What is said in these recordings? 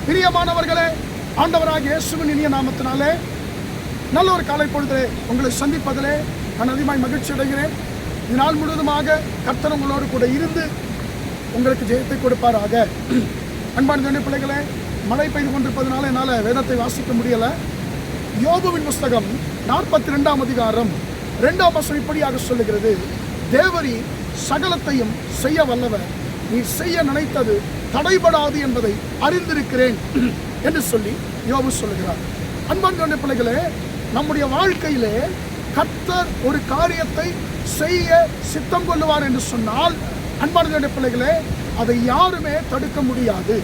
பிரியமானவர்களே, ஆண்டவராகிய இயேசுவின் இனிய நாமத்தினாலே நல்ல ஒரு காலை பொழுது உங்களை சந்திப்பதிலே நான் அதிகமாக மகிழ்ச்சி அடைகிறேன். இந்த நாள் முழுவதுமாக கர்த்தர் உங்களோடு கூட இருந்து உங்களுக்கு ஜெயத்தை கொடுப்பாராக. அன்பான தேவனுடைய பிள்ளைகளே, மழை பெய்து கொண்டிருப்பதனால என்னால் வேதத்தை வாசிக்க முடியலை. யோபுவின் புஸ்தகம் 42ஆம் அதிகாரம் 2ஆம் வசனம் இப்படியாக சொல்லுகிறது: தேவரீ சகலத்தையும் செய்ய வல்லவர், நீ செய்ய நினைத்தது தடைபடாது என்பதை அறிந்திருக்கிறேன் என்று சொல்லி யோபு சொல்லுகிறார். அன்பான பிள்ளைகளே, நம்முடைய வாழ்க்கையிலே கர்த்தர் ஒரு காரியத்தை செய்ய சித்தம் கொள்ளுவார் என்று சொன்னால், அன்பான பிள்ளைகளே, அதை யாருமே தடுக்க முடியாது.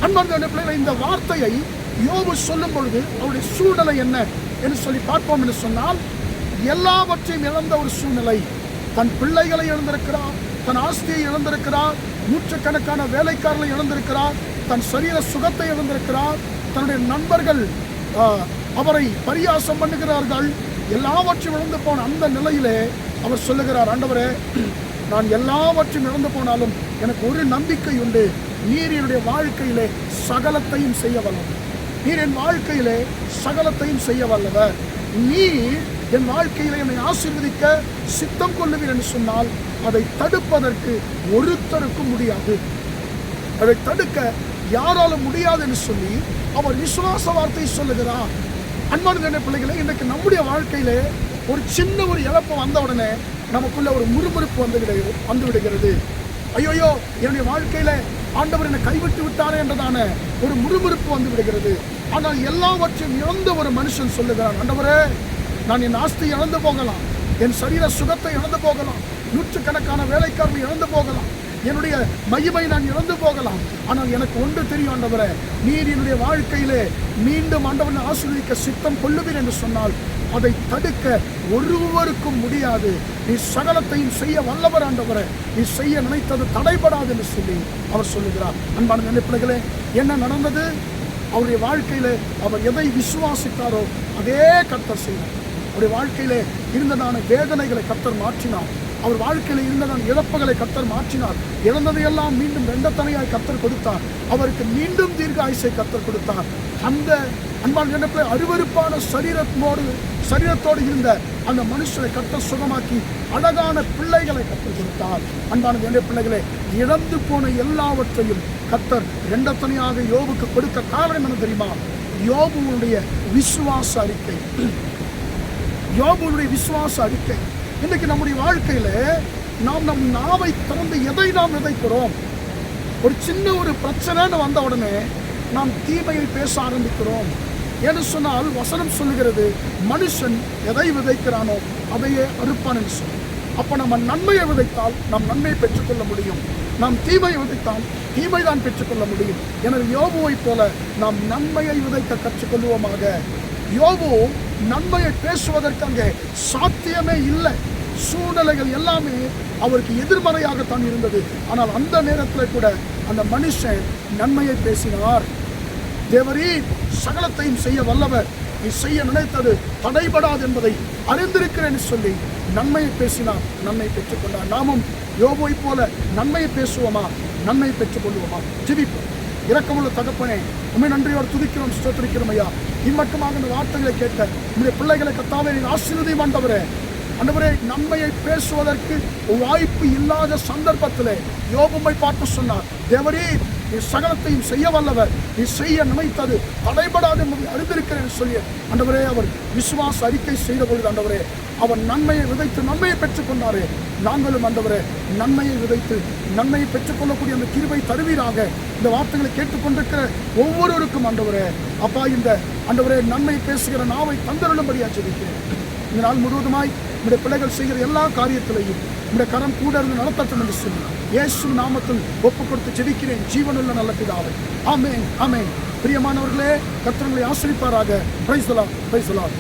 அன்பான பிள்ளைகளே, இந்த வார்த்தையை யோபு சொல்லும் பொழுது அவருடைய சூழ்நிலை என்ன என்று சொல்லி பார்ப்போம் என்று சொன்னால், எல்லாவற்றையும் இழந்த ஒரு சூழ்நிலை. தன் பிள்ளைகளை இழந்திருக்கிறார், தன் ஆஸ்தியை இழந்திருக்கிறார், நூற்றுக்கணக்கான வேலைக்காரர்களை இழந்திருக்கிறார், தன் சரீர சுகத்தை இழந்திருக்கிறார், தன்னுடைய நண்பர்கள் அவரை பரியாசம் பண்ணுகிறார்கள். எல்லாவற்றையும் இழந்து போன அந்த நிலையிலே அவர் சொல்லுகிறார்: ஆண்டவரே, நான் எல்லாவற்றையும் இழந்து போனாலும் எனக்கு ஒரு நம்பிக்கை உண்டு, நீர் என்னுடைய வாழ்க்கையிலே சகலத்தையும் செய்ய வல்லவர், நீர் என் வாழ்க்கையிலே சகலத்தையும் செய்ய வல்லவர், நீர் என் வாழ்க்கையிலே என்னை ஆசீர்வதிக்க சித்தம் கொள்ளுவீர் என்று சொன்னால் அதை தடுப்பதற்கு ஒருத்தருக்கும் முடியாது, அதை தடுக்க யாராலும் முடியாது என்று சொல்லி அவர் விசுவாச வார்த்தை சொல்லுகிறார். அன்பான பிள்ளைகளே, இன்றைக்கு நம்முடைய வாழ்க்கையிலே ஒரு சின்ன ஒரு இழப்பு வந்த உடனே நமக்குள்ள ஒரு முறுமுறுப்பு வந்து விடுகிறது. ஐயோயோ, என்னுடைய வாழ்க்கையில ஆண்டவர் என்னை கைவிட்டு விட்டாரே என்றதான ஒரு முறுமுறுப்பு வந்து விடுகிறது. ஆனால் எல்லாவற்றையும் இழந்த ஒரு மனுஷன் சொல்லுகிறான்: ஆண்டவரே, நான் என் ஆஸ்தி இழந்து போகலாம், என் சரீர சுகத்தை இழந்து போகலாம், நூற்றுக்கணக்கான வேலைக்காரர்கள் இழந்து போகலாம், என்னுடைய மகிமை நான் இழந்து போகலாம், ஆனால் எனக்கு ஒன்று தெரியும், ஆண்டவரே, நீர் என்னுடைய வாழ்க்கையிலே மீண்டும் ஆண்டவனை ஆசீர்வதிக்க சித்தம் கொள்ளுவீர் என்று சொன்னால் அதை தடுக்க ஒருவருக்கும் முடியாது. நீ சகலத்தையும் செய்ய வல்லவர் ஆண்டவரே, நீ செய்ய நினைத்தது தடைபடாது என்று சொல்லி அவர் சொல்லுகிறார். அன்பான பிள்ளைகளே, என்ன நடந்தது? அவருடைய வாழ்க்கையிலே அவர் எதை விசுவாசித்தாரோ அதே கர்த்தர் செய்தார். அவருடைய வாழ்க்கையிலே இருந்ததான வேதனைகளை கர்த்தர் மாற்றினார். அவர் வாழ்க்கையில் இருந்ததான இழப்புகளை கர்த்தர் மாற்றினார். இழந்ததையெல்லாம் மீண்டும் ரெண்டத்தனையாய் கர்த்தர் கொடுத்தார். அவருக்கு மீண்டும் தீர்க்க ஆயுசை கர்த்தர் கொடுத்தார். அந்த அன்பான அருவருப்பான சரீரத்தோடு இருந்த அந்த மனுஷனை கர்த்தர் சுகமாக்கி அழகான பிள்ளைகளை கர்த்தர் கொடுத்தார். அன்பான பிள்ளைகளே, இழந்து போன எல்லாவற்றையும் கர்த்தர் ரெண்டத்தனையாக யோபுக்கு கொடுக்க காரணம் என்ன தெரியுமா? யோபுடைய விசுவாச அறிக்கை. யோபுடைய விசுவாச அறிக்கை. இன்றைக்கு நம்முடைய வாழ்க்கையில நாம் நம் நாவை திறந்து எதை நாம் விதைக்கிறோம்? ஒரு சின்ன ஒரு பிரச்சனைன்னு வந்த உடனே நாம் தீமையை பேச ஆரம்பிக்கிறோம். என்று சொன்னால் வசனம் சொல்லுகிறது, மனுஷன் எதை விதைக்கிறானோ அதையே அறுப்பான் என்று சொல்லி. அப்போ நம்ம நன்மையை விதைத்தால் நாம் நன்மையை பெற்றுக்கொள்ள முடியும், நாம் தீமையை விதைத்தால் தீமை தான் பெற்றுக்கொள்ள முடியும். எனவே யோபுவை போல நாம் நன்மையை விதைக்க கற்றுக்கொள்வோமாக. யோபு நன்மையை பேசுவதற்கு அங்கே சாத்தியமே இல்லை. சூழ்நிலைகள் எல்லாமே அவருக்கு எதிர்மறையாகத்தான் இருந்தது. ஆனால் அந்த நேரத்தில் கூட அந்த மனுஷன் நன்மையை பேசினார். தேவரீ சகலத்தையும் செய்ய வல்லவர், நீ செய்ய நினைத்தது தடைபடாது என்பதை அறிந்திருக்கிறேன் சொல்லி நன்மையை பேசினார், நன்மை பெற்றுக்கொண்டார். நாமும் யோபுவை போல நன்மையை பேசுவோமா, நன்மையை பெற்றுக்கொள்வோமா? ஜெபிப்போம். இரக்கமுள்ள தகப்பனே, உண்மை நன்றியோடு துதிக்கிறோம், ஸ்தோத்திரிக்கிறோம் ஐயா. இம்மட்டுமாக இந்த வார்த்தைகளை கேட்ட உங்களுடைய பிள்ளைகளை கர்த்தாவே நீர் ஆசீர்வதியும் ஆண்டவரே. ஆண்டவரே, நன்மையை பேசுவதற்கு வாய்ப்பு இல்லாத சந்தர்ப்பத்திலே யோபுவை பார்த்து சொன்னார்: தேவரீ நீ சகலத்தையும் செய்ய வல்லவர், நீ செய்ய நினைத்தது தடைபடாது என்பதை அறிந்திருக்கிறேன் சொல்லி ஆண்டவரே அவர் விசுவாச அறிக்கை செய்த பொழுது ஆண்டவரே அவர் நன்மையை விதைத்து நன்மையை பெற்றுக்கொண்டாரே. நாங்களும் ஆண்டவரே நன்மையை விதைத்து நன்மையை பெற்றுக்கொள்ளக்கூடிய அந்த கிருபை தருவீராக. இந்த வார்த்தைகளை கேட்டுக்கொண்டிருக்கிற ஒவ்வொருவருக்கும் ஆண்டவரே அப்பா, இந்த ஆண்டவரே நன்மை பேசுகிற நாவை தந்தருளும்படியா ஜெபிக்கிறேன். இந்த நாள் முழுவதுமாய் நம்முடைய பிள்ளைகள் செய்கிற எல்லா காரியத்திலையும் நம்முடைய கரம் கூட இருந்து நடத்தட்டும் என்று சொல்லி இயேசு நாமத்தில் ஒப்பு கொடுத்து ஜெபிக்கிறேன், ஜீவனுள்ள நல்ல பிதாவே. ஆமென், ஆமென். பிரியமானவர்களே, கர்த்தர் உங்களை ஆசீர்வதிப்பாராக. Praise the Lord, praise the Lord.